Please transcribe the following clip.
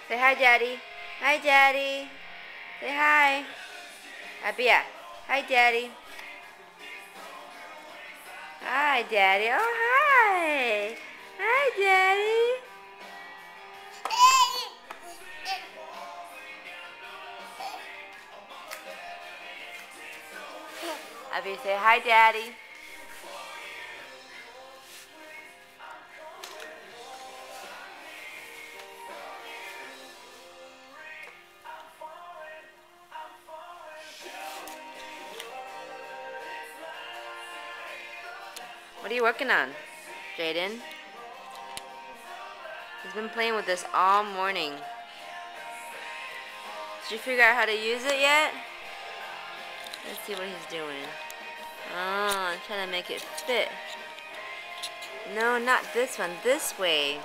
Say hi, Daddy. Hi, Daddy. Say hi. Abia. Hi, Daddy. Hi, Daddy. Oh, hi. Hi, Daddy. Abby, say hi, Daddy. What are you working on, Jaden? He's been playing with this all morning. Did you figure out how to use it yet? Let's see what he's doing. Oh, I'm trying to make it fit. No, not this one. This way.